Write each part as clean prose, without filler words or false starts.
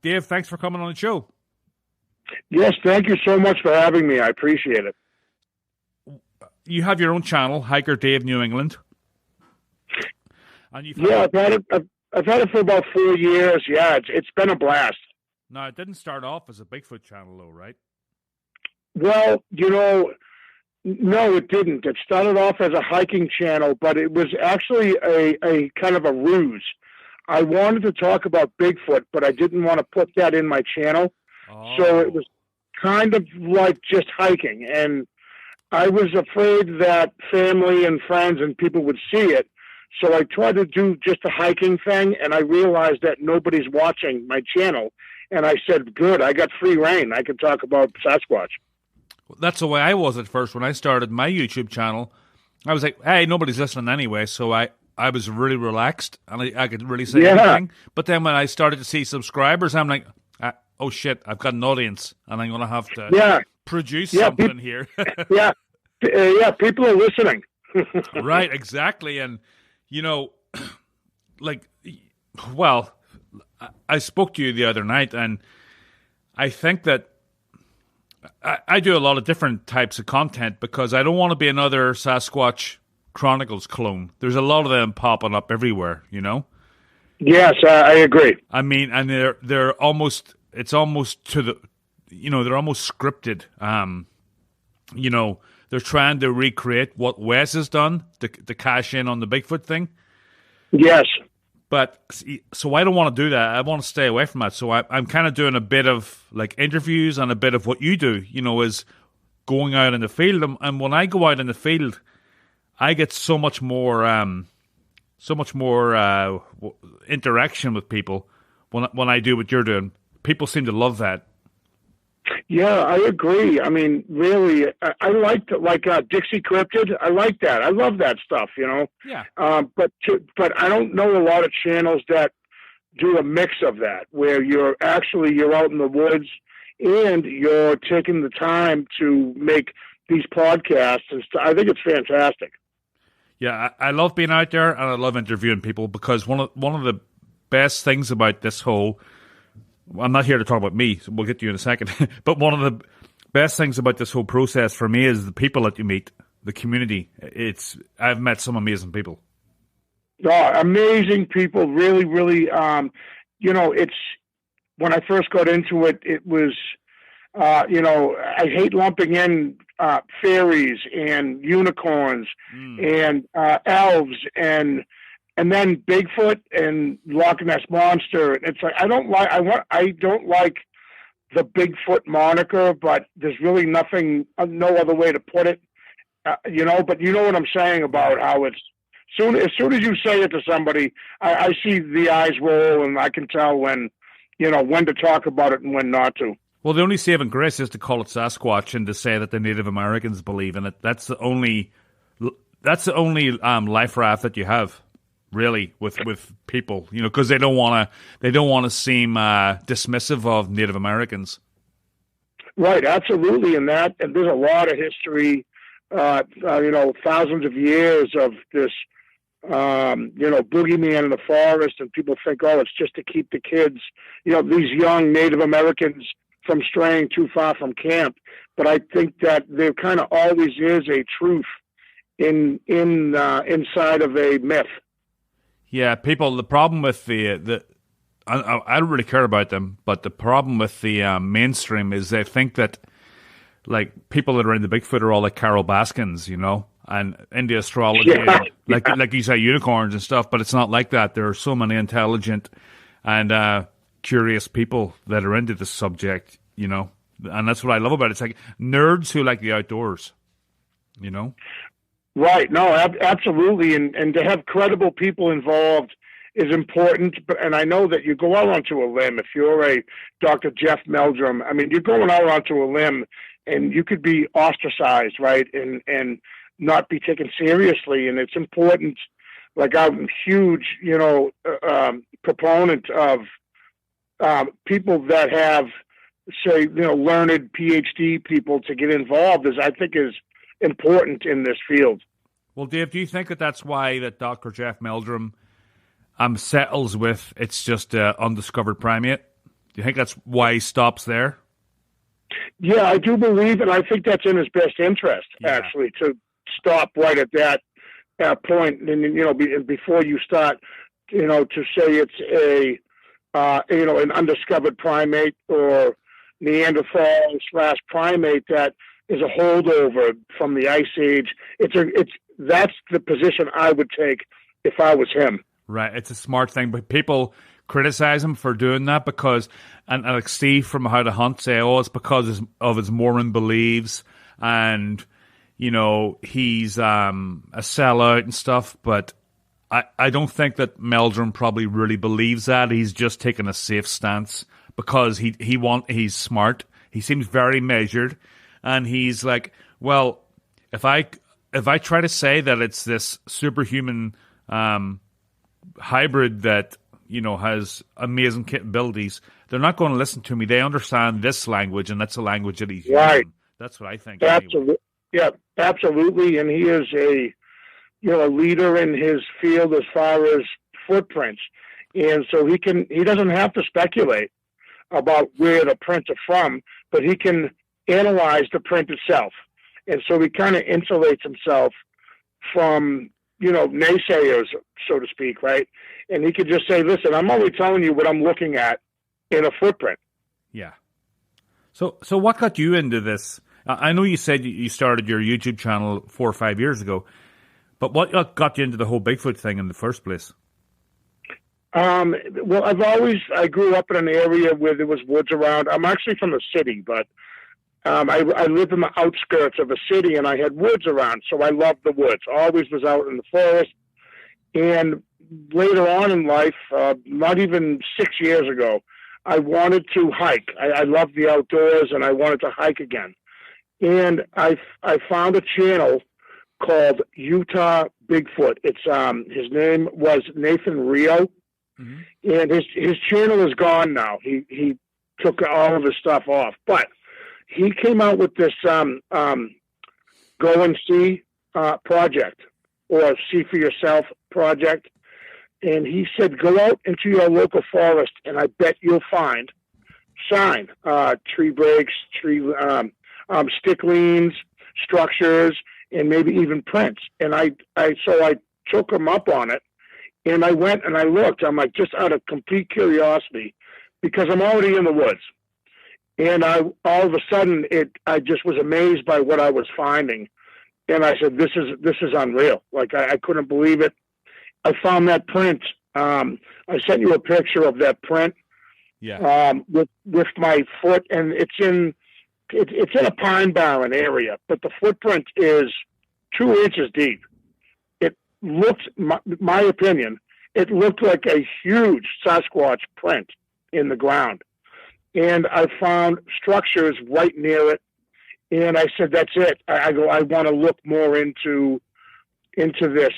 Dave, thanks for coming on the show. Yes, thank you so much for having me. I appreciate it. You have your own channel, Hiker Dave New England. And I've had it. I've had it for about 4 years. Yeah, it's been a blast. Now, it didn't start off as a Bigfoot channel, though, right? Well, no, it didn't. It started off as a hiking channel, but it was actually a kind of a ruse. I wanted to talk about Bigfoot, but I didn't want to put that in my channel. Oh. So it was kind of like just hiking. And I was afraid that family and friends and people would see it. So I tried to do just a hiking thing, and I realized that nobody's watching my channel. And I said, good, I got free reign. I can talk about Sasquatch. That's the way I was at first when I started my YouTube channel. I was like, hey, nobody's listening anyway, so I was really relaxed, and I could really say anything. But then when I started to see subscribers, I'm like, oh shit, I've got an audience, and I'm going to have to produce something here. People are listening. Right, exactly. And, I spoke to you the other night, and I think that I do a lot of different types of content because I don't want to be another Sasquatch Chronicles clone. There's a lot of them popping up everywhere, Yes, I agree. I mean, and they're almost, it's almost to the, they're almost scripted. They're trying to recreate what Wes has done to cash in on the Bigfoot thing. Yes. But, so I don't want to do that. I want to stay away from that. So I'm kind of doing a bit of, like, interviews and a bit of what you do, is going out in the field. And when I go out in the field, I get so much more interaction with people when I do what you're doing. People seem to love that. Yeah, I agree. I mean, really, I liked Dixie Cryptid. I like that. I love that stuff, Yeah. But I don't know a lot of channels that do a mix of that, where you're out in the woods and you're taking the time to make these podcasts and stuff. I think it's fantastic. Yeah, I love being out there, and I love interviewing people because one of the best things about this whole, I'm not here to talk about me, so we'll get to you in a second, but one of the best things about this whole process for me is the people that you meet, the community. I've met some amazing people. Oh, amazing people, really, really. It's when I first got into it, it was, I hate lumping in fairies and unicorns and elves and then Bigfoot and Loch Ness Monster. It's like I don't like the Bigfoot moniker, but there's really no other way to put it. But you know what I'm saying about how it's as soon as you say it to somebody, I see the eyes roll, and I can tell when to talk about it and when not to. Well, the only saving grace is to call it Sasquatch and to say that the Native Americans believe in it. That's the only life raft that you have. Really, with people, because they don't want to seem dismissive of Native Americans. Right, absolutely, and there's a lot of history, thousands of years of this, boogeyman in the forest, and people think, oh, it's just to keep the kids, these young Native Americans from straying too far from camp. But I think that there kind of always is a truth inside of a myth. Yeah, the problem with I don't really care about them, but the problem with the mainstream is they think that, like, people that are into Bigfoot are all like Carol Baskins, and into astrology, and like you say, unicorns and stuff, but it's not like that. There are so many intelligent and curious people that are into this subject, and that's what I love about it. It's like nerds who like the outdoors, Right. No, absolutely. And to have credible people involved is important. And I know that you go out onto a limb. If you're a Dr. Jeff Meldrum, I mean, you're going out onto a limb and you could be ostracized, right? And not be taken seriously. And it's important. Like, I'm a huge, proponent of people that have, say, learned PhD people to get involved, I think is important in this field. Well, Dave, do you think that that's why that Dr. Jeff Meldrum settles with it's just undiscovered primate? you think that's why he stops there? Yeah, I do believe, and I think that's in his best interest, actually, to stop right at that point, and before you start, to say it's an undiscovered primate or Neanderthal / primate that is a holdover from the Ice Age. That's the position I would take if I was him. Right, it's a smart thing, but people criticize him for doing that because, and like Steve from How to Hunt say, it's because of his Mormon beliefs, and he's a sellout and stuff. But I don't think that Meldrum probably really believes that. He's just taking a safe stance because he's smart. He seems very measured, and he's like, well, if I try to say that it's this superhuman hybrid that has amazing capabilities, they're not going to listen to me. They understand this language, and that's a language that he's using. That's what I think. Absolutely, anyway. Yeah, absolutely. And he is a leader in his field as far as footprints, and so he doesn't have to speculate about where the prints are from, but he can analyze the print itself, and so he kind of insulates himself from naysayers, so to speak, right? And he could just say, listen, I'm only telling you what I'm looking at in a footprint. Yeah. So what got you into this? I know you said you started your YouTube channel 4 or 5 years ago, but what got you into the whole Bigfoot thing in the first place? Well, I grew up in an area where there was woods around. I'm actually from the city, but I live in the outskirts of a city, and I had woods around, so I loved the woods. Always was out in the forest. And later on in life, not even 6 years ago, I wanted to hike. I loved the outdoors, and I wanted to hike again. And I found a channel called Utah Bigfoot. It's his name was Nathan Rio, and his channel is gone now. He took all of his stuff off, but he came out with this Go and See project, or See for Yourself project. And he said, go out into your local forest, and I bet you'll find sign, tree breaks, stick leans, structures, and maybe even prints. And so I took him up on it, and I went and I looked. I'm like, just out of complete curiosity, because I'm already in the woods. And all of a sudden, I just was amazed by what I was finding. And I said, this is unreal. Like, I couldn't believe it. I found that print. I sent you a picture of that print. Yeah. With my foot, and it's in a pine barren area, but the footprint is 2 inches deep. It looked, my opinion, it looked like a huge Sasquatch print in the ground. And I found structures right near it. And I said, that's it. I want to look more into this,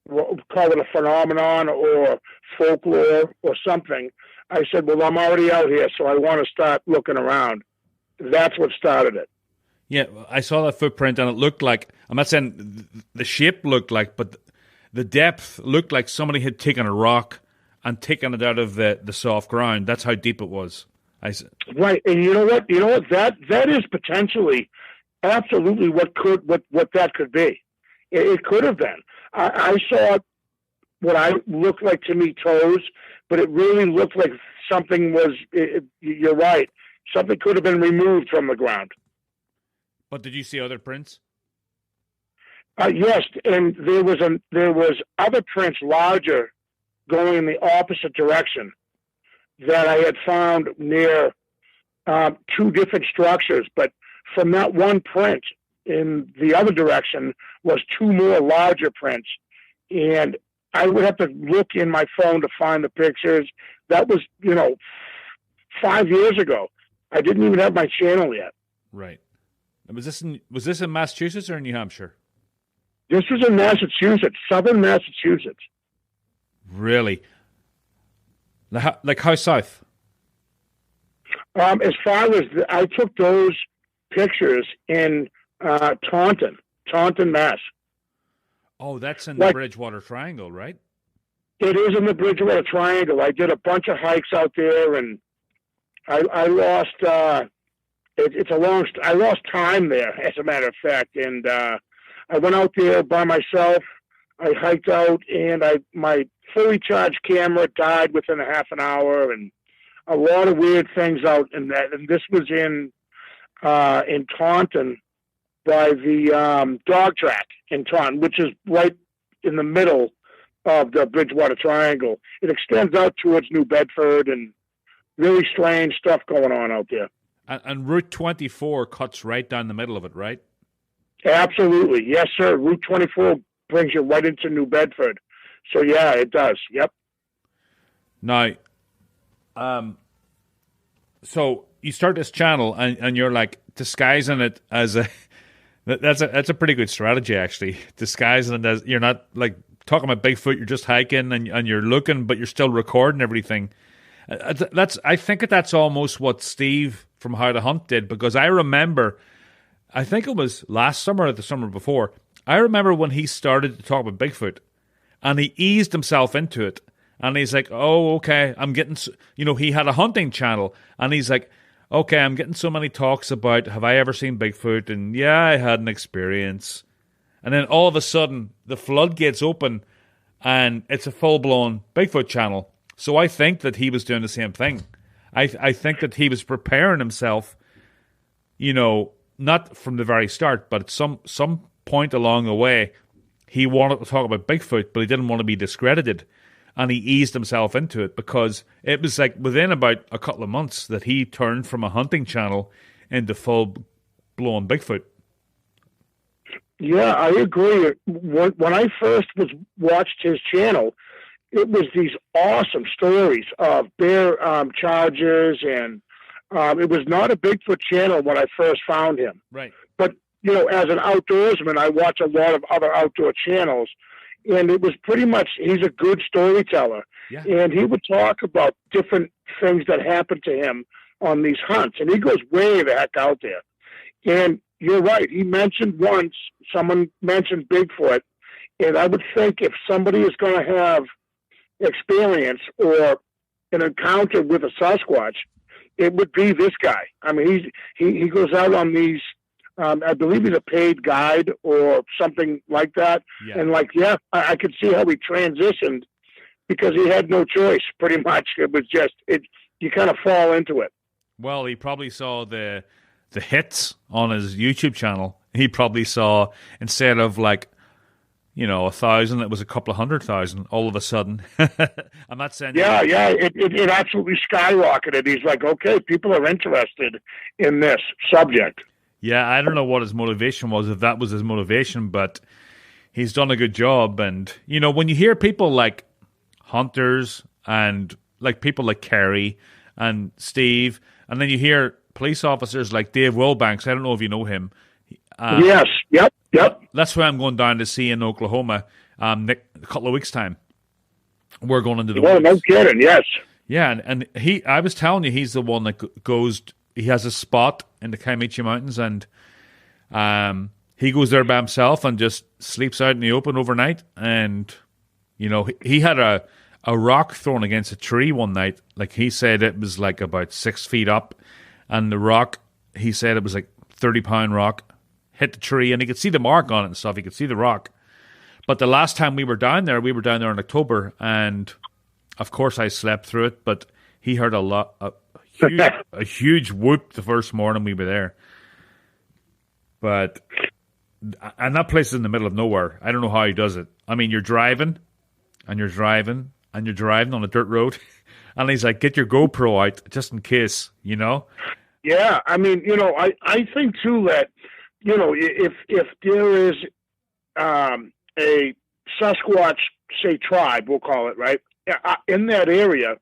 we'll call it a phenomenon or folklore or something. I said, well, I'm already out here, so I want to start looking around. That's what started it. Yeah, I saw that footprint, and it looked like, I'm not saying the shape looked like, but the depth looked like somebody had taken a rock and taken it out of the soft ground. That's how deep it was. Right, and you know what? That is potentially, absolutely what that could be. It could have been. I saw what I looked like to me toes, but it really looked like something was. You're right. Something could have been removed from the ground. But did you see other prints? Yes, and there was other prints larger, going in the opposite direction, that I had found near 2 different structures. But from that one print in the other direction was 2 more larger prints. And I would have to look in my phone to find the pictures. That was, 5 years ago. I didn't even have my channel yet. Right. Was this in Massachusetts or in New Hampshire? This was in Massachusetts, southern Massachusetts. Really? Like how south? As far as I took those pictures in Taunton, Mass. Oh, that's in the Bridgewater Triangle, right? It is in the Bridgewater Triangle. I did a bunch of hikes out there, and I lost. It's a long. I lost time there, as a matter of fact, and I went out there by myself. I hiked out, and my fully charged camera died within a half an hour, and a lot of weird things out in that. And this was in Taunton by the dog track in Taunton, which is right in the middle of the Bridgewater Triangle. It extends out towards New Bedford, and really strange stuff going on out there. And Route 24 cuts right down the middle of it, right? Absolutely. Yes, sir. Route 24 brings you right into New Bedford. So, yeah, it does. Yep. Now, so you start this channel and you're like disguising it as a that's a pretty good strategy, actually. Disguising it as, you're not like talking about Bigfoot, you're just hiking and you're looking, but you're still recording everything. I think that's almost what Steve from How to Hunt did, because I remember, I think it was last summer or the summer before, I remember when he started to talk about Bigfoot and he eased himself into it. And he's like, oh, okay, I'm getting, he had a hunting channel. And he's like, okay, I'm getting so many talks about, have I ever seen Bigfoot? And yeah, I had an experience. And then all of a sudden, the floodgates open and it's a full-blown Bigfoot channel. So I think that he was doing the same thing. I think that he was preparing himself, not from the very start, but at some point along the way, he wanted to talk about Bigfoot, but he didn't want to be discredited. And he eased himself into it, because it was like within about a couple of months that he turned from a hunting channel into full-blown Bigfoot. Yeah, I agree. When I first watched his channel, it was these awesome stories of bear charges, and it was not a Bigfoot channel when I first found him. Right. But, as an outdoorsman, I watch a lot of other outdoor channels, and it was pretty much, he's a good storyteller. Yeah. And he would talk about different things that happened to him on these hunts, and he goes way the heck out there. And you're right, he mentioned someone mentioned Bigfoot, and I would think if somebody is going to have experience or an encounter with a Sasquatch, it would be this guy. I mean, he goes out on these, I believe he's a paid guide or something like that. Yeah. And I could see how he transitioned, because he had no choice, pretty much. It was just, you kind of fall into it. Well, he probably saw the hits on his YouTube channel. He probably saw, instead of 1,000, it was a couple of 100,000 all of a sudden. I'm not saying. Yeah, it absolutely skyrocketed. He's like, okay, people are interested in this subject. Yeah, I don't know what his motivation was, if that was his motivation, but he's done a good job. And, when you hear people like hunters and like people like Kerry and Steve, and then you hear police officers like Dave Wilbanks, I don't know if you know him. Yes, yep. That's who I'm going down to see in Oklahoma a couple of weeks' time. We're going into the woods. No kidding, yes. Yeah, and I was telling you, he's the one that goes, he has a spot in the Kiamichi Mountains, and he goes there by himself and just sleeps out in the open overnight. And, he had a rock thrown against a tree one night. Like, he said it was like about 6 feet up, and the rock, he said it was like 30-pound rock, hit the tree, and he could see the mark on it and stuff. He could see the rock. But the last time we were down there in October, and of course I slept through it, but he heard a huge whoop the first morning we were there. And that place is in the middle of nowhere. I don't know how he does it. I mean, you're driving on a dirt road, and he's like, get your GoPro out just in case, Yeah, I mean, I think too that, if there is a Sasquatch, say, tribe, we'll call it, right, in that area,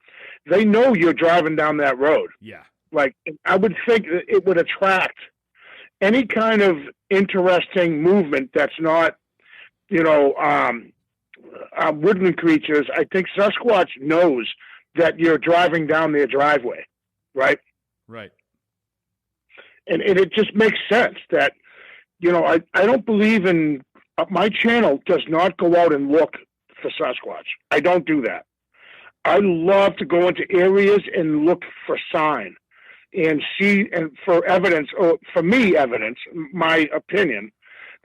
they know you're driving down that road. Yeah. Like, I would think that it would attract any kind of interesting movement that's not, woodland creatures. I think Sasquatch knows that you're driving down their driveway, right? Right. And it just makes sense that, I don't believe in, my channel does not go out and look for Sasquatch. I don't do that. I love to go into areas and look for sign. and see, and for evidence, or for me, evidence, my opinion,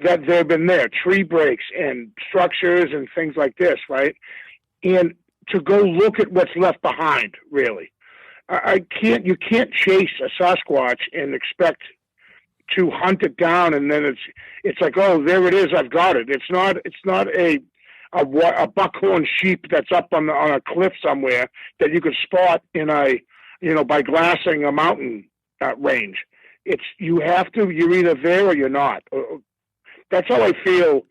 that they've been there, tree breaks and structures and things like this, right? And to go look at what's left behind, really. You can't chase a Sasquatch and expect to hunt it down, and then it's like, oh, there it is, I've got it. It's not a buckhorn sheep that's up on a cliff somewhere that you could spot by glassing a mountain range. You're either there or you're not. That's how I feel.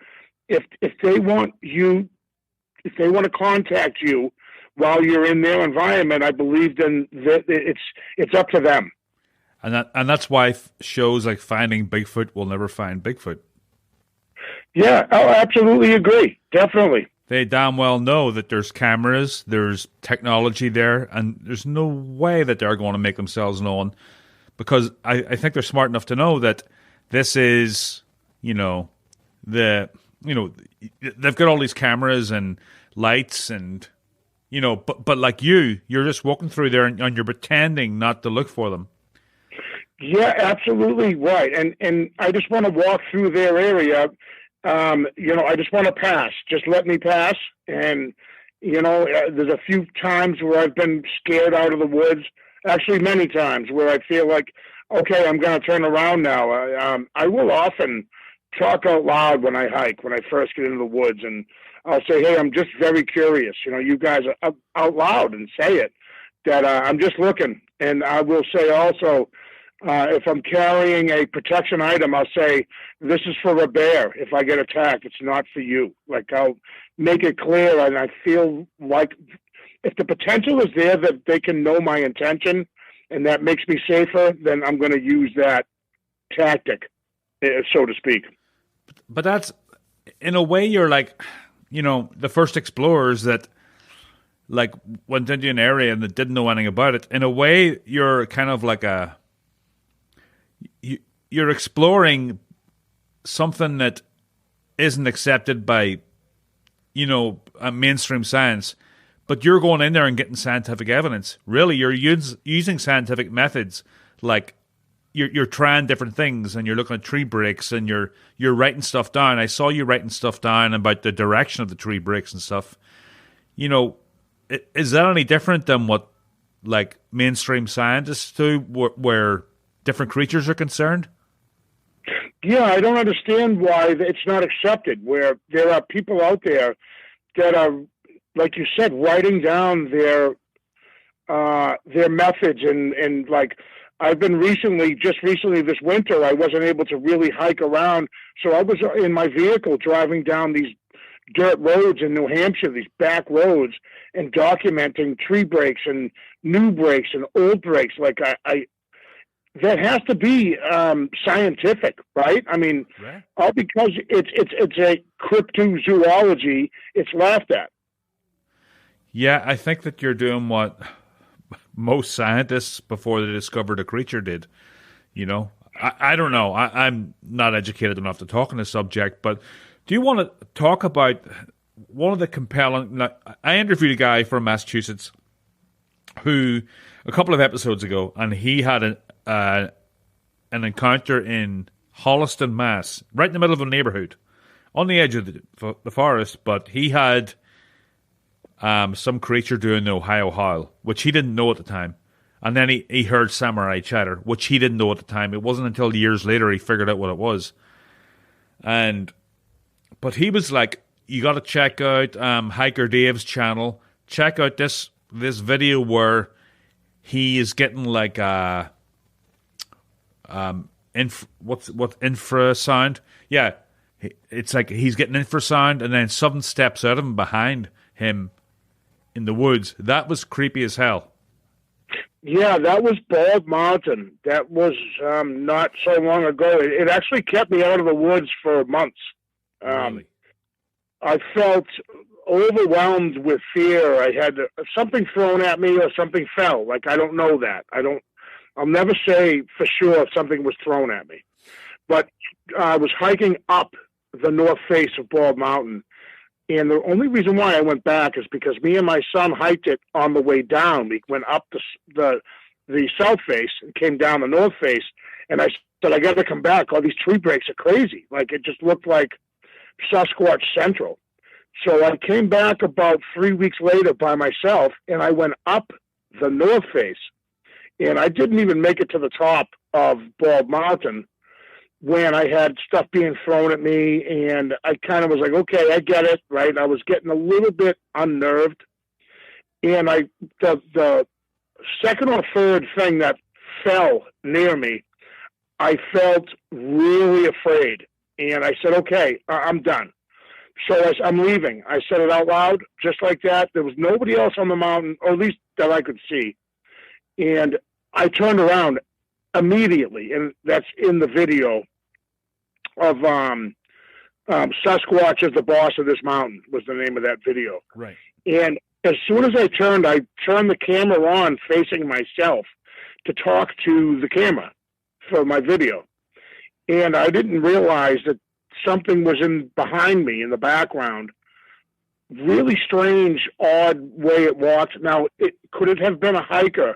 If they want to contact you while you're in their environment, I believe then that it's up to them. And that's why shows like Finding Bigfoot will never find Bigfoot. Yeah, I absolutely agree. Definitely. They damn well know that there's cameras, there's technology there, and there's no way that they're going to make themselves known, because I think they're smart enough to know that this is, they've got all these cameras and lights and, but like you're just walking through there and you're pretending not to look for them. Yeah, absolutely right. And I just want to walk through their area. I just want to pass. Just let me pass. And, there's a few times where I've been scared out of the woods. Actually, many times where I feel like, okay, I'm going to turn around now. I will often talk out loud when I hike, when I first get into the woods. And I'll say, hey, I'm just very curious. You guys are out loud and say it, that I'm just looking. And I will say also, if I'm carrying a protection item, I'll say, this is for a bear. If I get attacked, it's not for you. Like, I'll make it clear, and I feel like if the potential is there that they can know my intention and that makes me safer, then I'm going to use that tactic, so to speak. But that's, in a way, you're like, the first explorers that like went into an area and that didn't know anything about it. In a way, you're kind of like you're exploring something that isn't accepted by, mainstream science, but you're going in there and getting scientific evidence. Really, you're using scientific methods, like you're trying different things, and you're looking at tree breaks, and you're writing stuff down. I saw you writing stuff down about the direction of the tree breaks and stuff. Is that any different than what like mainstream scientists do, where different creatures are concerned? Yeah, I don't understand why it's not accepted, where there are people out there that are, like you said, writing down their methods. And like, I've been just recently this winter, I wasn't able to really hike around. So I was in my vehicle driving down these dirt roads in New Hampshire, these back roads, and documenting tree breaks and new breaks and old breaks. Like that has to be scientific, right? I mean, right. All because it's a cryptozoology, it's laughed at. Yeah, I think that you're doing what most scientists before they discovered a creature did. I don't know. I'm not educated enough to talk on the subject, but do you want to talk about one of the compelling... I interviewed a guy from Massachusetts who, a couple of episodes ago, and he had an encounter in Holliston, Mass, right in the middle of a neighborhood, on the edge of the forest, but he had some creature doing the Ohio Howl, which he didn't know at the time. And then he heard samurai chatter, which he didn't know at the time. It wasn't until years later he figured out what it was. But he was like, you got to check out Hiker Dave's channel. Check out this video where he is getting like infrasound? Yeah, it's like he's getting infrasound, and then something steps out of him behind him in the woods. That was creepy as hell. Yeah, that was Bald Mountain. That was not so long ago. It actually kept me out of the woods for months. Really? I felt overwhelmed with fear. I had something thrown at me or something fell. Like, I don't know that. I'll never say for sure if something was thrown at me. But I was hiking up the north face of Bald Mountain. And the only reason why I went back is because me and my son hiked it on the way down. We went up the the south face and came down the north face. And I said, I got to come back. All these tree breaks are crazy. Like, it just looked like Sasquatch Central. So I came back about 3 weeks later by myself, and I went up the north face. And I didn't even make it to the top of Bald Mountain when I had stuff being thrown at me. And I kind of was like, okay, I get it, right? I was getting a little bit unnerved. And the second or third thing that fell near me, I felt really afraid. And I said, okay, I'm done. So I'm leaving. I said it out loud, just like that. There was nobody else on the mountain, or at least that I could see. And I turned around immediately, and that's in the video of Sasquatch is the boss of this mountain was the name of that video. Right. And as soon as I turned the camera on facing myself to talk to the camera for my video. And I didn't realize that something was behind me in the background. Really strange, odd way it walked. Now, could it have been a hiker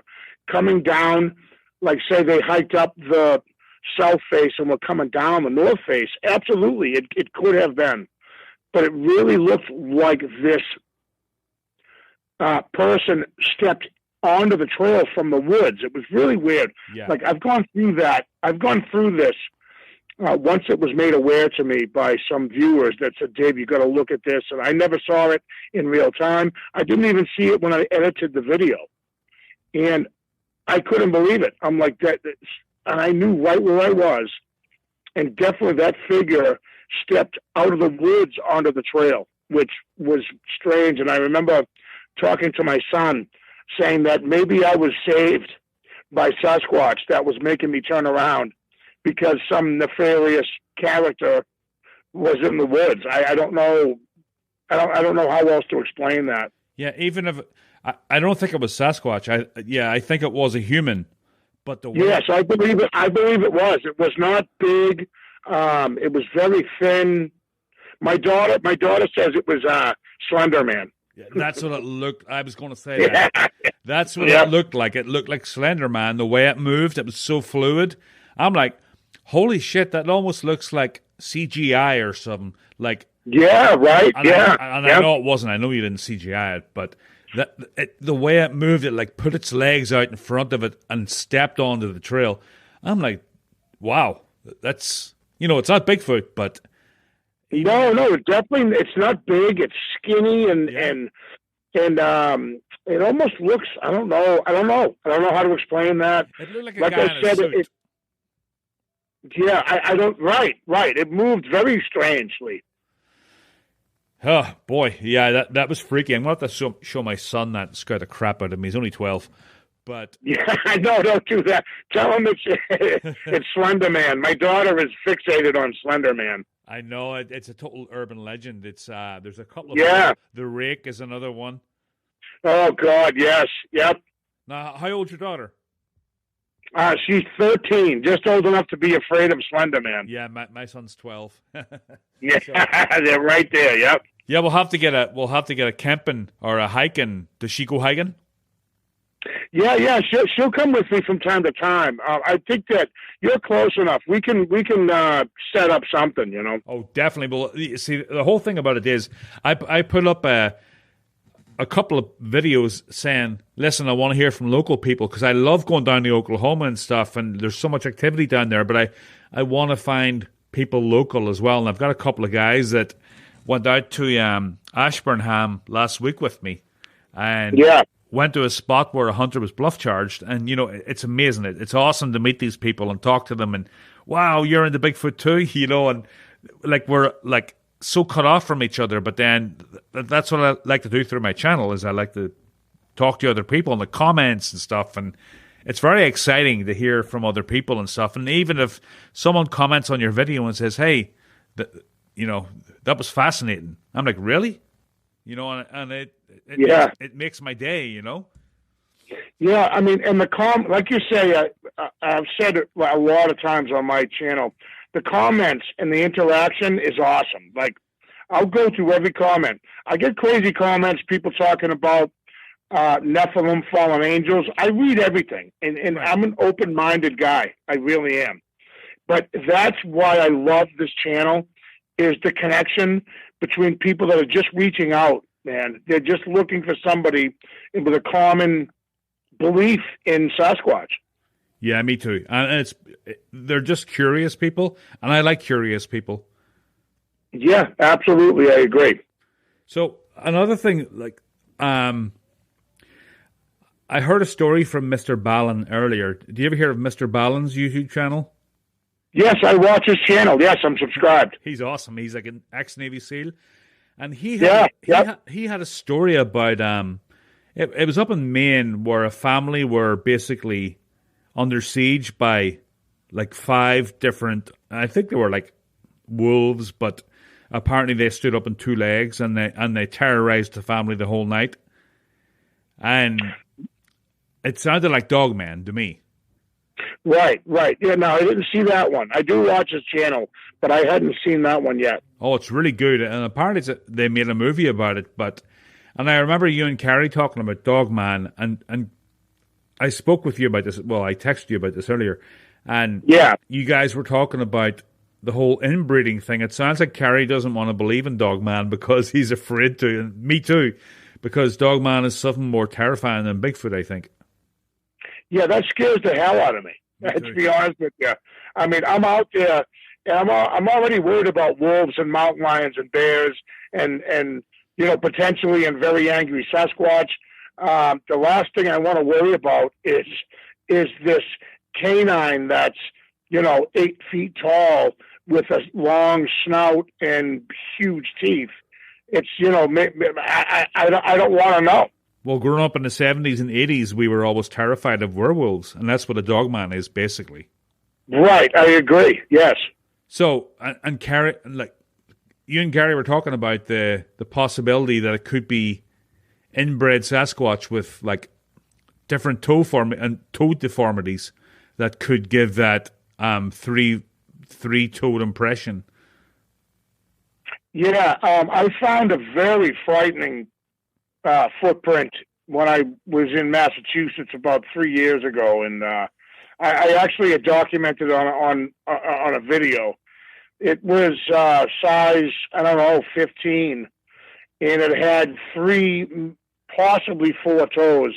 coming down, like say they hiked up the south face and were coming down the north face? Absolutely, it could have been. But it really looked like this person stepped onto the trail from the woods. It was really weird. Yeah. Like, I've gone through that. I've gone through this. Once it was made aware to me by some viewers that said, Dave, you got to look at this. And I never saw it in real time. I didn't even see it when I edited the video. And I couldn't believe it. I'm like, that, and I knew right where I was. And definitely that figure stepped out of the woods onto the trail, which was strange. And I remember talking to my son saying that maybe I was saved by Sasquatch that was making me turn around because some nefarious character was in the woods. I don't know. I don't know how else to explain that. Yeah, even if I don't think it was Sasquatch. I think it was a human. But the way yes, I believe it. I believe it was. It was not big. It was very thin. My daughter says it was Slender Man. Yeah, that's what it looked. I was going to say that. That's what it looked like. It looked like Slender Man. The way it moved, it was so fluid. I'm like, holy shit! That almost looks like CGI or something. Like, yeah, right. And I know it wasn't. I know you didn't CGI it, but the way it moved, it like put its legs out in front of it and stepped onto the trail. I'm like, wow, that's it's not Bigfoot, but no, definitely it's not big. It's skinny and it almost looks. I don't know how to explain that. It looked like a guy in a suit. Yeah, I don't. Right. It moved very strangely. Oh boy, yeah, that was freaky. I'm going to have to show my son that. Scared the crap out of me. He's only 12, but yeah, no, don't do that. Tell him it's Slender Man. My daughter is fixated on Slender Man. I know it's a total urban legend. It's there's a couple of The Rake is another one. Oh God, yes, yep. Now, how old's your daughter? She's 13, just old enough to be afraid of Slender Man. Yeah, my son's 12. Yeah, so, they're right there. Yep. Yeah, we'll have to get a camping or a hiking. Does she go hiking? Yeah. She'll come with me from time to time. I think that you're close enough. We can set up something. Oh, definitely. Well, you see, the whole thing about it is, I put up a couple of videos saying, listen, I want to hear from local people because I love going down to Oklahoma and stuff, and there's so much activity down there, but I want to find people local as well. And I've got a couple of guys that went out to Ashburnham last week with me and went to a spot where a hunter was bluff charged. And, it's amazing. It's awesome to meet these people and talk to them. And, wow, you're into Bigfoot too, and like we're like so cut off from each other. But then that's what I like to do through my channel is I like to talk to other people in the comments and stuff. And it's very exciting to hear from other people and stuff. And even if someone comments on your video and says, hey, that was fascinating. I'm like, really? And it makes my day, Yeah, I mean, and like you say, I've said it a lot of times on my channel, the comments and the interaction is awesome. Like, I'll go through every comment. I get crazy comments, people talking about Nephilim, fallen angels. I read everything, and Right. I'm an open-minded guy. I really am. But that's why I love this channel, is the connection between people that are just reaching out, man. They're just looking for somebody with a common belief in Sasquatch. Yeah, me too. And they're just curious people, and I like curious people. Yeah, absolutely. I agree. So another thing, like, I heard a story from Mr. Ballin earlier. Do you ever hear of Mr. Ballin's YouTube channel? Yes, I watch his channel. Yes, I'm subscribed. He's awesome. He's like an ex-Navy SEAL, and he had a story about it was up in Maine where a family were basically under siege by like 5 different. I think they were like wolves, but apparently they stood up on 2 legs and they terrorized the family the whole night, and it sounded like Dogman to me. Right. Yeah, no, I didn't see that one. I do watch his channel, but I hadn't seen that one yet. Oh, it's really good, and apparently they made a movie about it. And I remember you and Carrie talking about Dogman, and I spoke with you about this. Well, I texted you about this earlier, and yeah, you guys were talking about the whole inbreeding thing. It sounds like Carrie doesn't want to believe in Dogman because he's afraid to, and me too, because Dogman is something more terrifying than Bigfoot, I think. Yeah, that scares the hell out of me. To be honest with you, I mean, I'm out there, and I'm already worried about wolves and mountain lions and bears, and potentially and very angry Sasquatch. The last thing I want to worry about is this canine that's 8 feet tall with a long snout and huge teeth. It's I don't want to know. Well, growing up in the 70s and 80s, we were always terrified of werewolves, and that's what a Dogman is, basically. Right, I agree, yes. So, and Carrie, like, you and Gary were talking about the possibility that it could be inbred Sasquatch with, like, different toe deformities that could give that three-toed impression. Yeah, I found a very frightening footprint when I was in Massachusetts about 3 years ago, and I actually had documented on a video. It was size 15, and it had 3, possibly 4 toes.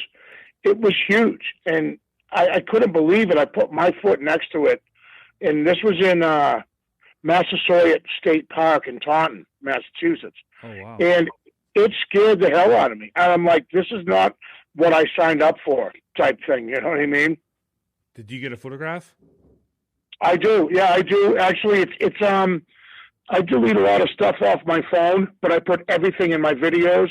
It was huge, and I couldn't believe it. I put my foot next to it, and this was in Massasoit State Park in Taunton, Massachusetts. Oh wow! And it scared the hell out of me. And I'm like, this is not what I signed up for, type thing. You know what I mean? Did you get a photograph? I do. Yeah, I do. Actually, it's I delete a lot of stuff off my phone, but I put everything in my videos.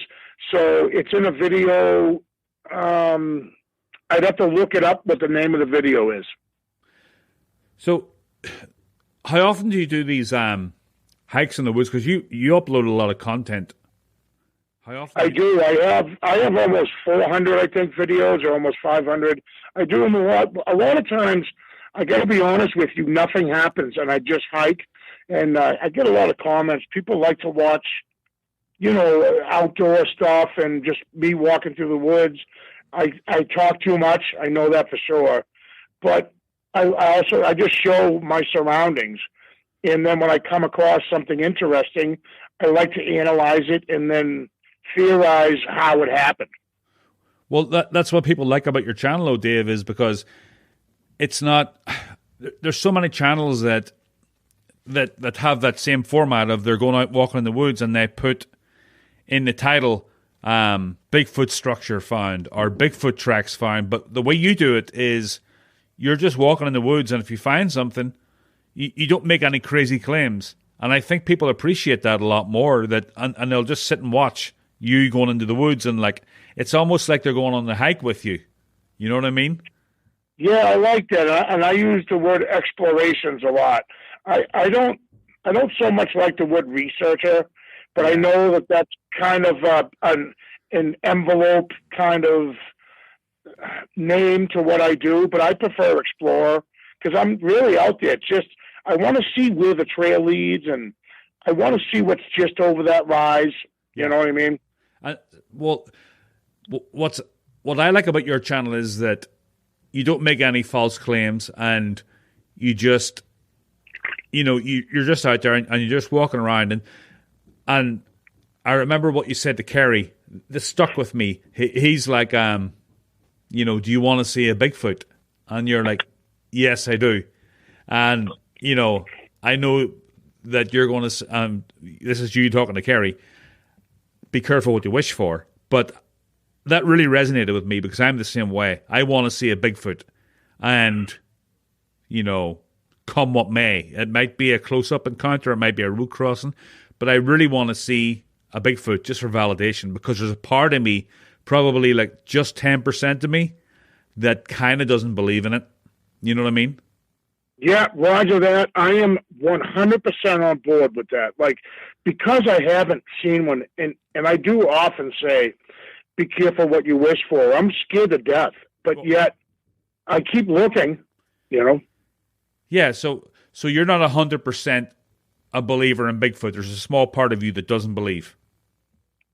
So it's in a video. I'd have to look it up what the name of the video is. So how often do you do these hikes in the woods? Because you upload a lot of content. How often? I do. I have almost 400, I think, videos, or almost 500. I do them a lot. A lot of times, I got to be honest with you, nothing happens, and I just hike, and I get a lot of comments. People like to watch, outdoor stuff and just me walking through the woods. I talk too much. I know that for sure, but I just show my surroundings, and then when I come across something interesting, I like to analyze it and then theorize how it happened. Well, that's what people like about your channel, though, Dave, is because it's not. There's so many channels that have that same format of they're going out walking in the woods and they put in the title Bigfoot structure found or Bigfoot tracks found. But the way you do it is you're just walking in the woods, and if you find something, you don't make any crazy claims. And I think people appreciate that a lot more. And they'll just sit and watch you going into the woods, and like it's almost like they're going on the hike with you. You know what I mean? Yeah, I like that, and I use the word explorations a lot. I don't so much like the word researcher, but I know that that's kind of an envelope kind of name to what I do. But I prefer explorer because I'm really out there. It's just I want to see where the trail leads, and I want to see what's just over that rise. You know what I mean? Well, what's what I like about your channel is that you don't make any false claims, and you just, you're just out there and you're just walking around. And I remember what you said to Kerry. This stuck with me. He's like, do you want to see a Bigfoot? And you're like, yes, I do. And, I know that you're going to, this is you talking to Kerry, be careful what you wish for. But that really resonated with me because I'm the same way. I want to see a Bigfoot. And, come what may. It might be a close-up encounter, it might be a road crossing, but I really want to see a Bigfoot just for validation, because there's a part of me, probably like just 10% of me, that kind of doesn't believe in it. You know what I mean? Yeah, roger that. I am 100% on board with that. Like, because I haven't seen one, and I do often say, be careful what you wish for. I'm scared to death, but yet I keep looking, Yeah, so you're not 100% a believer in Bigfoot. There's a small part of you that doesn't believe.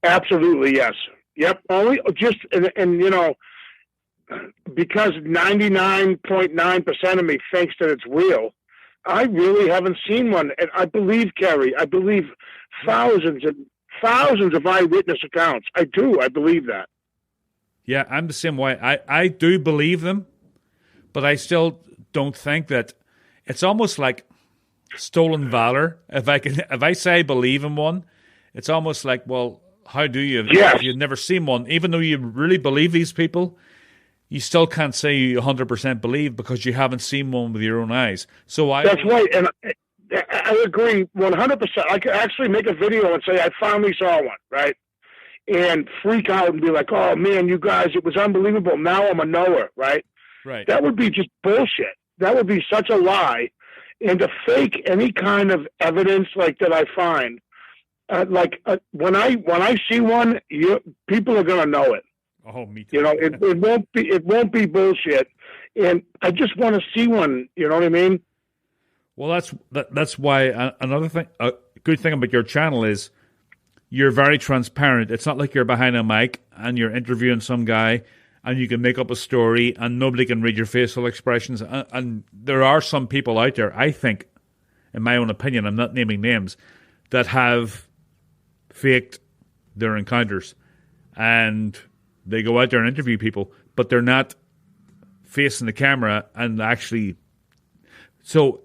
Absolutely, yes. Yep. Only just, and because 99.9% of me thinks that it's real, I really haven't seen one. And I believe, Kerry, I believe thousands and thousands of eyewitness accounts. I do. I believe that. Yeah, I'm the same way. I do believe them, but I still don't think that. It's almost like stolen valor. If I say I believe in one, it's almost like, well, how do you? Yes. If you've never seen one, even though you really believe these people, you still can't say you 100% believe because you haven't seen one with your own eyes. That's right, and I agree 100%. I could actually make a video and say I finally saw one, right? And freak out and be like, "Oh man, you guys, it was unbelievable." Now I'm a knower, right? Right. That would be just bullshit. That would be such a lie, and to fake any kind of evidence like that, I find, when I see one, people are gonna know it. Oh, me too. It won't be bullshit, and I just want to see one. You know what I mean? Well, that's why another thing, a good thing about your channel is you're very transparent. It's not like you're behind a mic and you're interviewing some guy and you can make up a story and nobody can read your facial expressions. And there are some people out there, I think, in my own opinion, I'm not naming names, that have faked their encounters. And they go out there and interview people, but they're not facing the camera and actually. So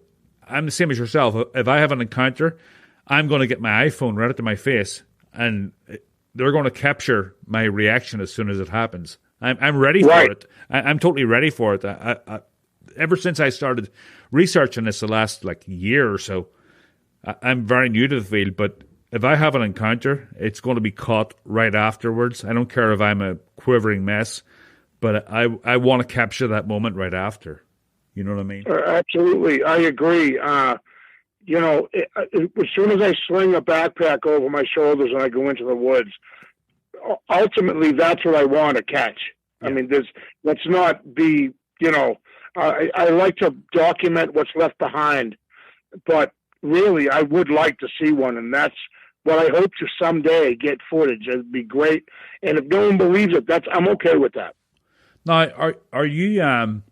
I'm the same as yourself. If I have an encounter, I'm going to get my iPhone right up to my face, and they're going to capture my reaction as soon as it happens. I'm ready for it. I'm totally ready for it. Ever since I started researching this the last year or so, I'm very new to the field, but if I have an encounter, it's going to be caught right afterwards. I don't care if I'm a quivering mess, but I want to capture that moment right after. You know what I mean? Absolutely. I agree. As soon as I sling a backpack over my shoulders and I go into the woods, ultimately that's what I want to catch. Yeah. I mean, let's not be, I like to document what's left behind, but really I would like to see one, and that's what I hope to someday get footage. It'd be great. And if no one believes it, I'm okay with that. Now, are you, and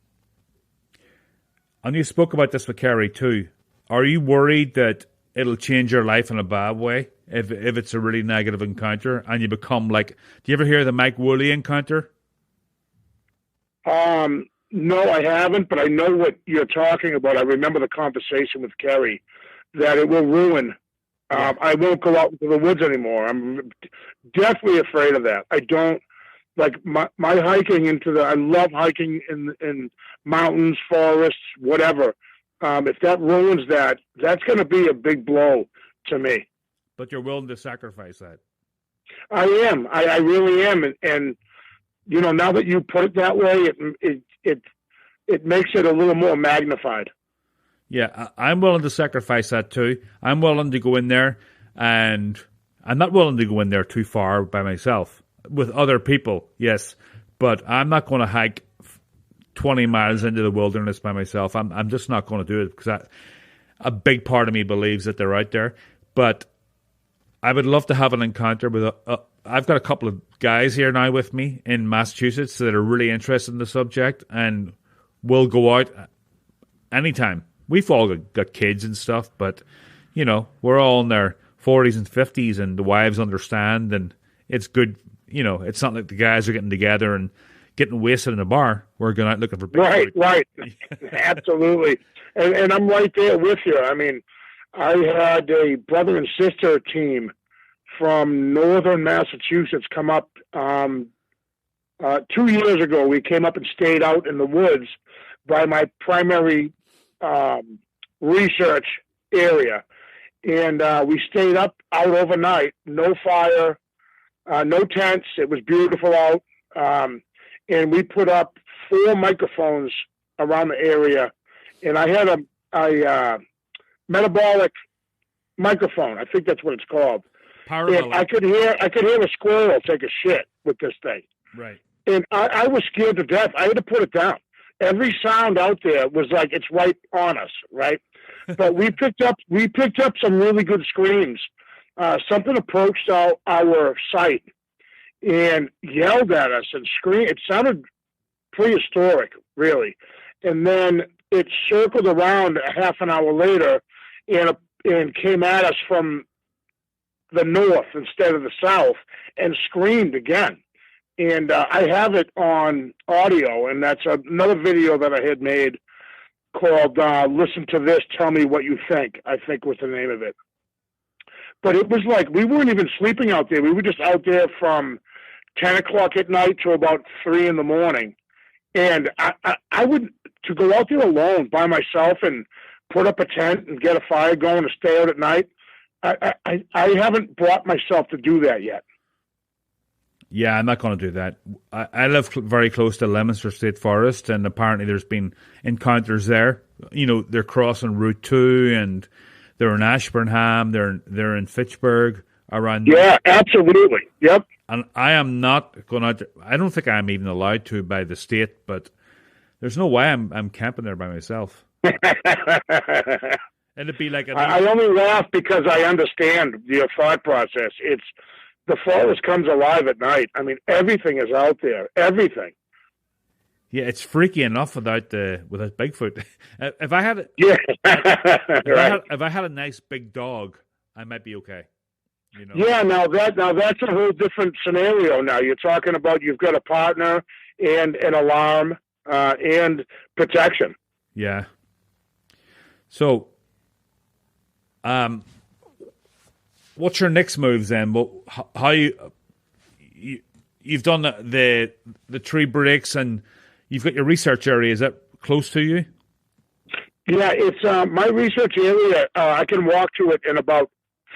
you spoke about this with Kerry too, are you worried that it'll change your life in a bad way if it's a really negative encounter and you become do you ever hear the Mike Woolley encounter? No, I haven't, but I know what you're talking about. I remember the conversation with Kerry, that it will ruin. I won't go out into the woods anymore. I'm definitely afraid of that. I don't my hiking I love hiking in mountains, forests, whatever. If that ruins that, that's going to be a big blow to me. But you're willing to sacrifice that? I am. I really am. And now that you put it that way, it makes it a little more magnified. Yeah, I'm willing to sacrifice that too. I'm willing to go in there, and I'm not willing to go in there too far by myself. With other people, yes, but I'm not going to hike 20 miles into the wilderness by myself. I'm just not going to do it because a big part of me believes that they're out there. But I would love to have an encounter with I've got a couple of guys here now with me in Massachusetts that are really interested in the subject, and we'll go out anytime. We've all got kids and stuff, but we're all in their 40s and 50s, and the wives understand, and it's good. It's not like the guys are getting together and getting wasted in a bar. We're going out looking for Bigfoot. Right. Absolutely. And I'm right there with you. I mean, I had a brother and sister team from northern Massachusetts come up 2 years ago. We came up and stayed out in the woods by my primary research area. And we stayed out overnight, no fire, no tents. It was beautiful out. And we put up 4 microphones around the area. And I had a metabolic microphone. I think that's what it's called. And I could hear a squirrel take a shit with this thing. Right. And I was scared to death. I had to put it down. Every sound out there was like it's right on us, right? But we picked up some really good screams. Something approached our site and yelled at us and screamed. It sounded prehistoric, really. And then it circled around a half an hour later and came at us from the north instead of the south and screamed again. And I have it on audio, and that's another video that I had made called Listen to This, Tell Me What You Think, I think was the name of it. But it was like we weren't even sleeping out there. We were just out there from 10 o'clock at night to about 3 in the morning. And I would, to go out there alone by myself and put up a tent and get a fire going and stay out at night, I haven't brought myself to do that yet. Yeah, I'm not going to do that. I live very close to Leominster State Forest, and apparently there's been encounters there. They're crossing Route 2, and they're in Ashburnham, they're in Fitchburg, around. Yeah, absolutely. Yep. And I am not going out. I don't think I'm even allowed to by the state, but there's no way I'm camping there by myself. It'd be like I only laugh because I understand your thought process. It's the forest comes alive at night. I mean, everything is out there. Everything. Yeah, it's freaky enough without Bigfoot. If I had if I had a nice big dog, I might be okay. Yeah, now that's a whole different scenario. Now you're talking about you've got a partner and an alarm and protection. Yeah. So, what's your next moves then? How you've done the tree breaks and you've got your research area. Is that close to you? Yeah, it's my research area. I can walk to it in about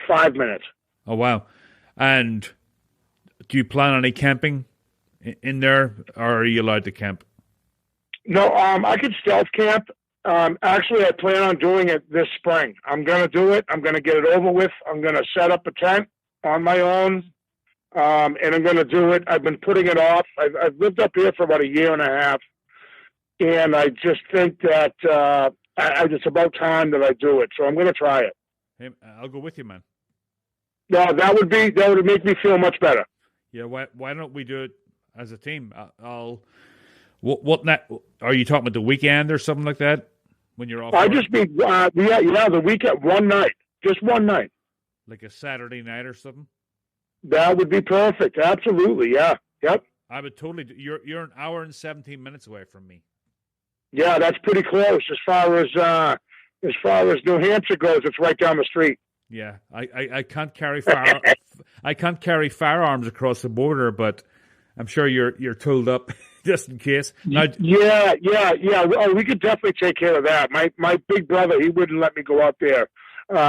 5 minutes. Oh, wow. And do you plan on any camping in there, or are you allowed to camp? No, I could stealth camp. Actually, I plan on doing it this spring. I'm going to do it. I'm going to get it over with. I'm going to set up a tent on my own, and I'm going to do it. I've been putting it off. I've lived up here for about a year and a half, and I just think that it's about time that I do it. So I'm going to try it. Hey, I'll go with you, man. No, that would make me feel much better. Yeah, why don't we do it as a team? What are you talking about, the weekend or something like that? When you're off? I just mean the weekend, one night, just one night, like a Saturday night or something. That would be perfect. Absolutely, yeah, yep. I would totally. You're an hour and 17 minutes away from me. Yeah, that's pretty close as far as New Hampshire goes. It's right down the street. Yeah, I can't carry firearms across the border, but I'm sure you're tooled up just in case. Now, yeah. Oh, we could definitely take care of that. My big brother, he wouldn't let me go out there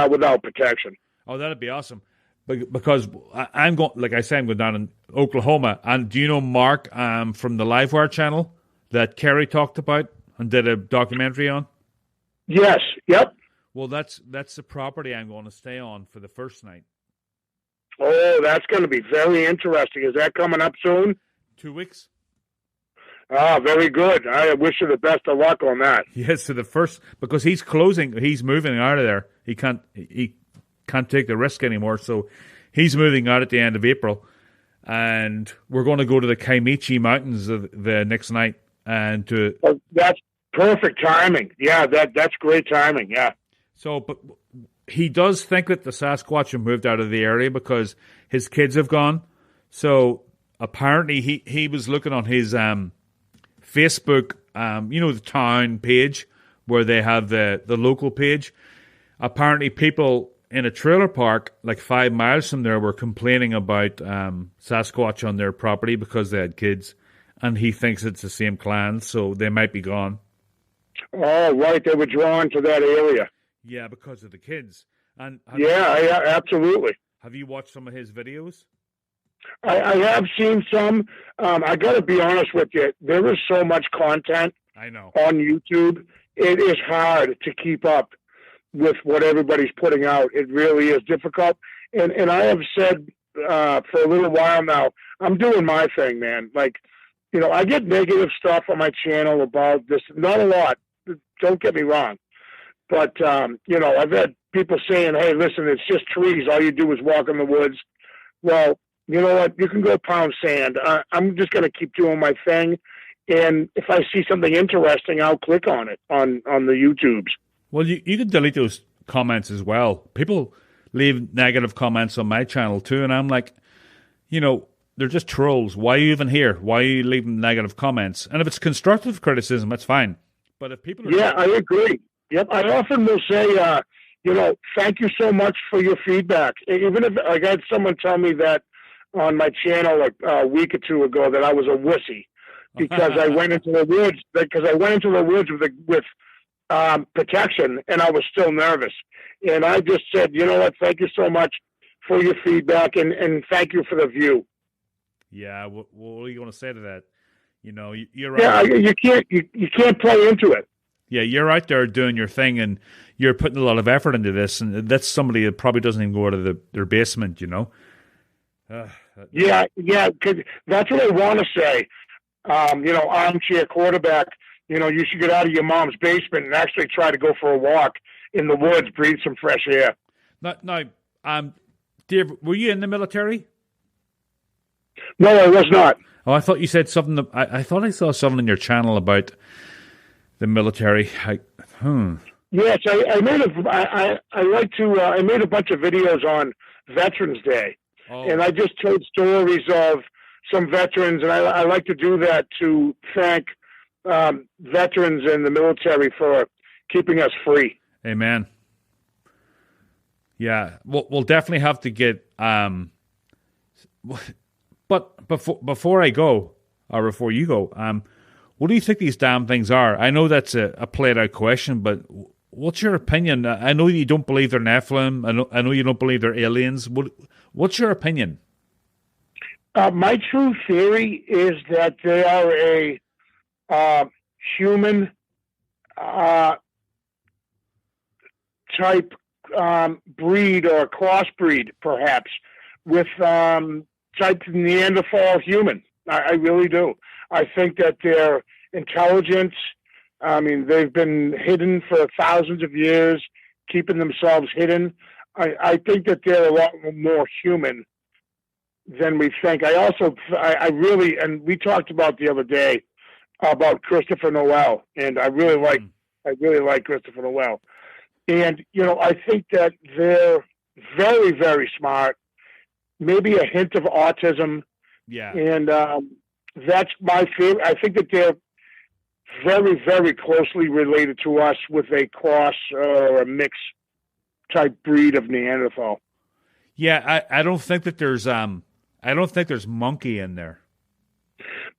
without protection. Oh, that'd be awesome. Because I'm going, like I said, I'm going down in Oklahoma. And do you know Mark from the Livewire channel that Kerry talked about and did a documentary on? Yes. Yep. Well, that's the property I'm going to stay on for the first night. Oh, that's going to be very interesting. Is that coming up soon? 2 weeks. Ah, very good. I wish you the best of luck on that. Yes, so the first, because he's moving out of there. He can't take the risk anymore, so he's moving out at the end of April. and we're going to go to the Kaimichi Mountains the next night. And that's perfect timing. Yeah, that's great timing. Yeah. So, but he does think that the Sasquatch have moved out of the area because his kids have gone. So apparently he was looking on his Facebook, the town page where they have the local page. Apparently people in a trailer park like 5 miles from there were complaining about Sasquatch on their property because they had kids. And he thinks it's the same clan, so they might be gone. Oh, right. They were drawn to that area. Yeah, because of the kids. And yeah, absolutely. Have you watched some of his videos? I have seen some. I got to be honest with you. There is so much content I know on YouTube. It is hard to keep up with what everybody's putting out. It really is difficult. And I have said for a little while now, I'm doing my thing, man. Like, I get negative stuff on my channel about this. Not a lot. Don't get me wrong. But, I've had people saying, hey, listen, it's just trees. All you do is walk in the woods. Well, you know what? You can go pound sand. I'm just going to keep doing my thing. And if I see something interesting, I'll click on it on the YouTubes. Well, you can delete those comments as well. People leave negative comments on my channel too. And I'm like, they're just trolls. Why are you even here? Why are you leaving negative comments? And if it's constructive criticism, that's fine. But if people are... Yeah, I agree. Yep. I often will say, thank you so much for your feedback. Even if I had someone tell me that on my channel like a week or two ago that I was a wussy because I went into the woods with protection and I was still nervous. And I just said, you know what? Thank you so much for your feedback and thank you for the view. Yeah, what are you going to say to that? You're right. Yeah, you can't play into it. Yeah, you're out there doing your thing, and you're putting a lot of effort into this, and that's somebody that probably doesn't even go out of their basement, Yeah, because that's what I want to say. Armchair quarterback. You should get out of your mom's basement and actually try to go for a walk in the woods, breathe some fresh air. Now, Dave, were you in the military? No, I was not. Oh, I thought you said something. I thought I saw something on your channel about the military. Yes, I made I made a bunch of videos on Veterans Day, and I just told stories of some veterans, and I like to do that to thank veterans in the military for keeping us free. Amen. Yeah, we'll definitely have to get. But before I go, or before you go, what do you think these damn things are? I know that's a played out question, but what's your opinion? I know you don't believe they're Nephilim. I know you don't believe they're aliens. What's your opinion? My true theory is that they are a human type breed or crossbreed, perhaps, with type Neanderthal human. I really do. I think that they're intelligent. I mean, they've been hidden for thousands of years, keeping themselves hidden. I think that they're a lot more human than we think. I really, and we talked about the other day about Christopher Noel, and I really like Christopher Noel. And, I think that they're very, very smart, maybe a hint of autism. Yeah. And that's my favorite. I think that they're very, very closely related to us with a cross or a mix type breed of Neanderthal. Yeah, I don't think that there's monkey in there.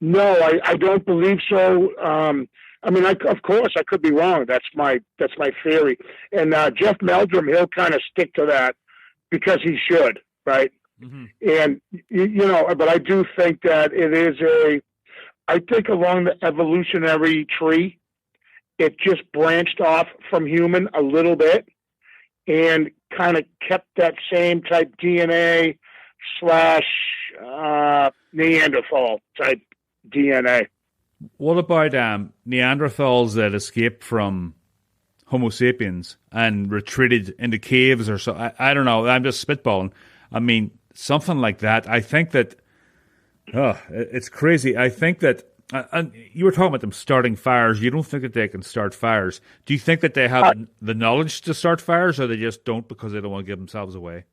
No, I don't believe so. Of course, I could be wrong. That's my theory. And Jeff Meldrum, he'll kind of stick to that because he should, right? Mm-hmm. And but I do think that it is I think along the evolutionary tree, it just branched off from human a little bit and kind of kept that same type DNA / Neanderthal type DNA. What about Neanderthals that escaped from Homo sapiens and retreated into caves or so? I don't know. I'm just spitballing. I mean, something like that. I think that Oh, it's crazy. I think that, and you were talking about them starting fires. You don't think that they can start fires. Do you think that they have I, the knowledge to start fires, or they just don't because they don't want to give themselves away?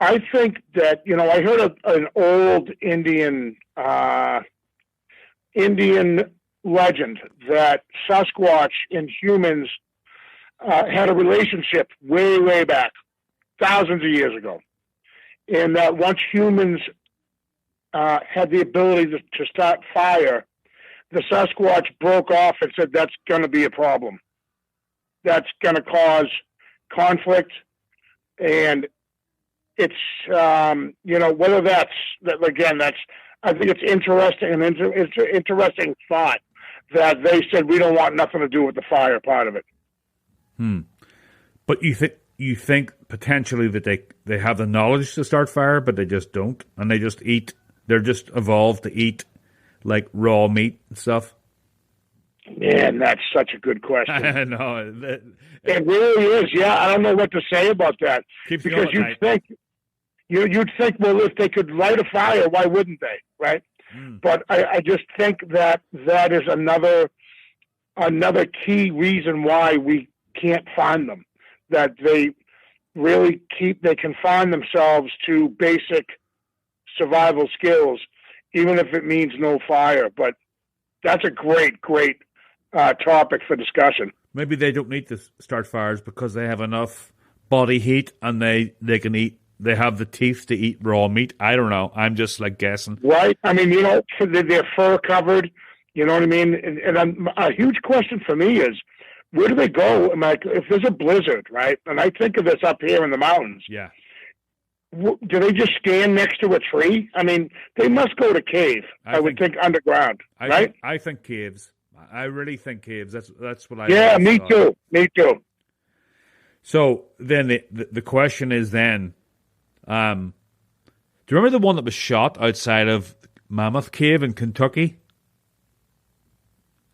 I think that, I heard an old Indian legend that Sasquatch and humans had a relationship way, way back, thousands of years ago. And that once humans had the ability to start fire, the Sasquatch broke off and said, that's going to be a problem. That's going to cause conflict. And it's, whether again, I think it's interesting, and it's an interesting thought that they said, we don't want nothing to do with the fire part of it. But you think potentially that they have the knowledge to start fire, but they just don't, and they just eat. They're just evolved to eat like raw meat and stuff. Man, that's such a good question. I know it really is. Yeah, I don't know what to say about that, because you'd think, well, if they could light a fire, why wouldn't they? Right. But I just think that is another key reason why we can't find them. That they really they confine themselves to basic survival skills, even if it means no fire. But that's a great topic for discussion. Maybe they don't need to start fires because they have enough body heat and they can eat. They have the teeth to eat raw meat. I don't know. I'm just like guessing. Right. I mean, they're fur covered. You know what I mean? And a huge question for me is, where do they go? If there's a blizzard, right? And I think of this up here in the mountains. Yeah. Do they just stand next to a tree? I mean, they must go to cave. I would think underground, right? I think caves. I really think caves. That's what I. Yeah, me too. Me too. So then the question is then, do you remember the one that was shot outside of Mammoth Cave in Kentucky?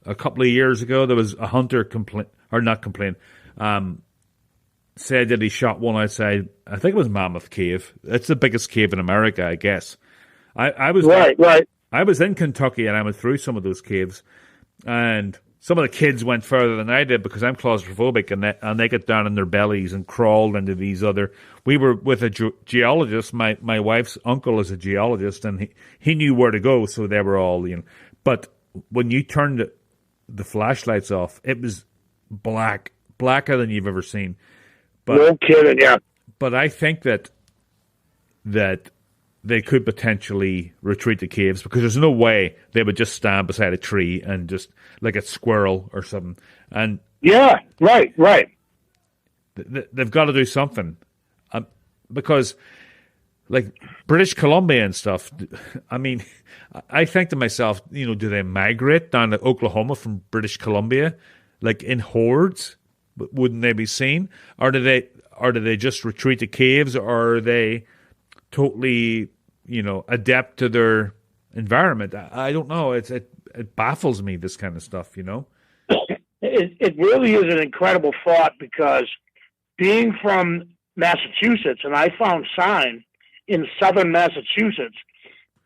A couple of years ago, there was a hunter said that he shot one outside, I think it was Mammoth Cave. It's the biggest cave in America, I guess. I was right. I was in Kentucky and I went through some of those caves, and some of the kids went further than I did because I'm claustrophobic, and they got down on their bellies and crawled into these other. We were with a geologist. My wife's uncle is a geologist, and he knew where to go, so they were all, But when you turned the flashlights off, it was blacker than you've ever seen. But, no kidding, yeah. But I think that they could potentially retreat to caves because there's no way they would just stand beside a tree and just like a squirrel or something. And yeah, right. They've got to do something because, like British Columbia and stuff. I mean, I think to myself, do they migrate down to Oklahoma from British Columbia, like in hordes? Wouldn't they be seen, or do they just retreat to caves, or are they totally, adapt to their environment? I don't know. It baffles me, this kind of stuff. It really is an incredible thought, because being from Massachusetts, and I found sign in southern Massachusetts,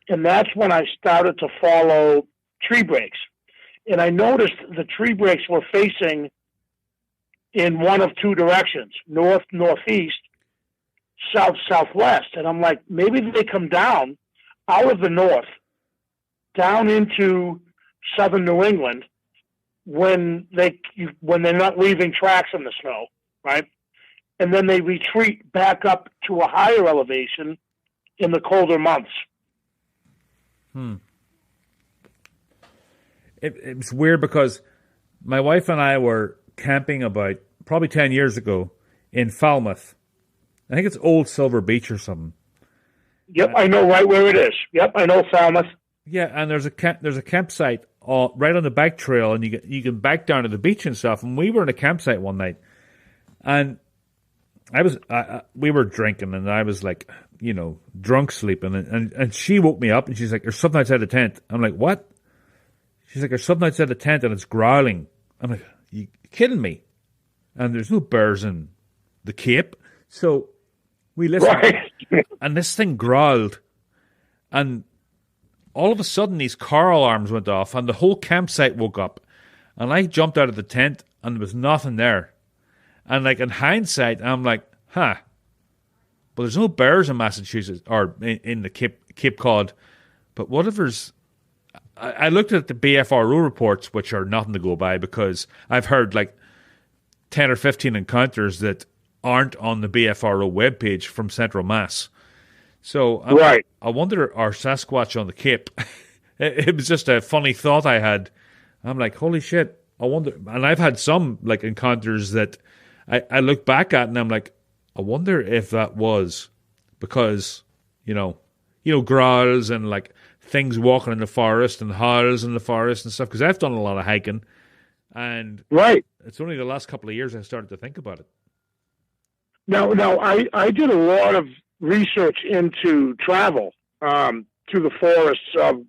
and that's when I started to follow tree breaks, and I noticed the tree breaks were facing in one of two directions: north, northeast, south, southwest. And I'm like, maybe they come down out of the north, down into southern New England when they're not leaving tracks in the snow, right? And then they retreat back up to a higher elevation in the colder months. It was weird because my wife and I were camping about probably 10 years ago in Falmouth. I think it's Old Silver Beach or something. Yep, I know right where it is. Yep, I know Falmouth. Yeah, and there's a campsite right on the bike trail, and you can bike down to the beach and stuff. And we were in a campsite one night, and we were drinking, and I was like, drunk sleeping, and she woke me up, and she's like, "There's something outside the tent." I'm like, "What?" She's like, "There's something outside the tent, and it's growling." I'm like, "You kidding me?" And there's no bears in the Cape, so we listened, right. And this thing growled, and all of a sudden these car alarms went off and the whole campsite woke up. And I jumped out of the tent and there was nothing there. And like in hindsight, I'm like, but there's no bears in Massachusetts or in the Cape Cod. But what if there's... I looked at the BFRO reports, which are nothing to go by because I've heard like 10 or 15 encounters that aren't on the BFRO webpage from Central Mass. So I wonder, are Sasquatch on the Cape? It was just a funny thought I had. I'm like, holy shit, I wonder. And I've had some like encounters that I look back at and I'm like, I wonder if that was because, growls and like things walking in the forest and howls in the forest and stuff. Because I've done a lot of hiking. And it's only the last couple of years I started to think about it. Now, I did a lot of research into travel to the forests of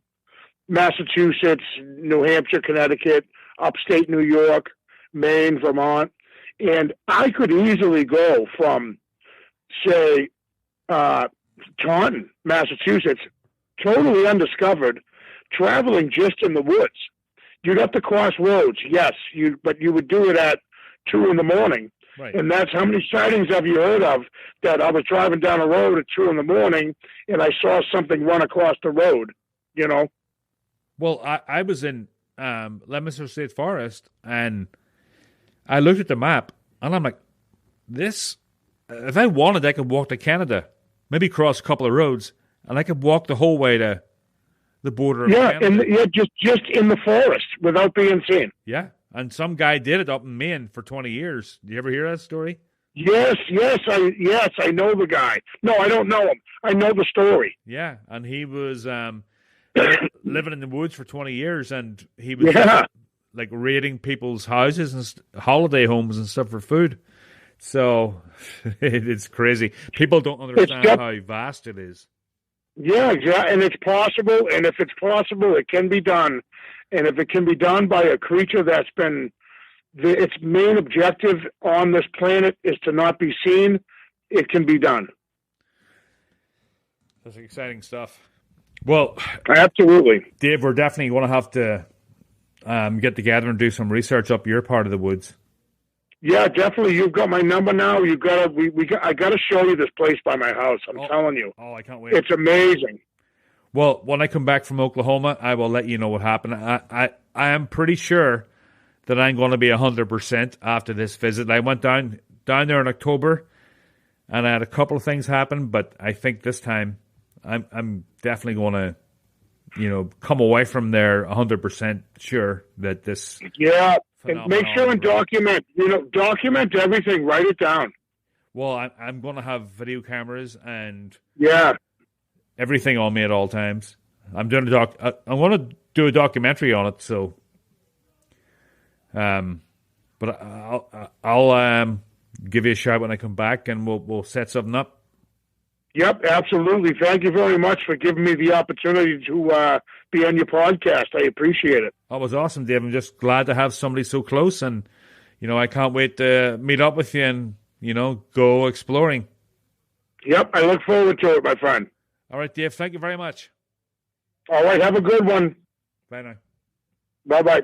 Massachusetts, New Hampshire, Connecticut, upstate New York, Maine, Vermont. And I could easily go from, say, Taunton, Massachusetts, totally undiscovered, traveling just in the woods. You'd have to cross roads, yes, but you would do it at 2 a.m. Right. And that's how many sightings have you heard of that I was driving down a road at 2 a.m. and I saw something run across the road, Well, I was in Leominster State Forest and I looked at the map and I'm like, this, if I wanted, I could walk to Canada, maybe cross a couple of roads, and I could walk the whole way to the border of Canada. Just in the forest without being seen. Yeah, and some guy did it up in Maine for 20 years. Do you ever hear that story? Yes, I know the guy. No, I don't know him. I know the story. Yeah, and he was living in the woods for 20 years, and he was like raiding people's houses and holiday homes and stuff for food. So it's crazy. People don't understand how vast it is. Yeah, exactly. And it's possible. And if it's possible, it can be done. And if it can be done by a creature that's been, its main objective on this planet is to not be seen, it can be done. That's exciting stuff. Well, absolutely, Dave, we're definitely going to have to get together and do some research up your part of the woods. Yeah, definitely. You've got my number now. I got to show you this place by my house. I'm telling you. Oh, I can't wait. It's amazing. Well, when I come back from Oklahoma, I will let you know what happened. I am pretty sure that I'm going to be 100% after this visit. I went down there in October, and I had a couple of things happen, but I think this time I'm definitely going to, come away from there 100% sure that this. Yeah, and make sure and document. Document everything. Write it down. Well, I'm going to have video cameras and everything on me at all times. I'm going to do a documentary on it. So, but I'll give you a shout when I come back, and we'll set something up. Yep, absolutely. Thank you very much for giving me the opportunity to be on your podcast. I appreciate it. That was awesome, Dave. I'm just glad to have somebody so close, and I can't wait to meet up with you and go exploring. Yep, I look forward to it, my friend. All right, Dave. Thank you very much. All right, have a good one. Bye now. Bye-bye.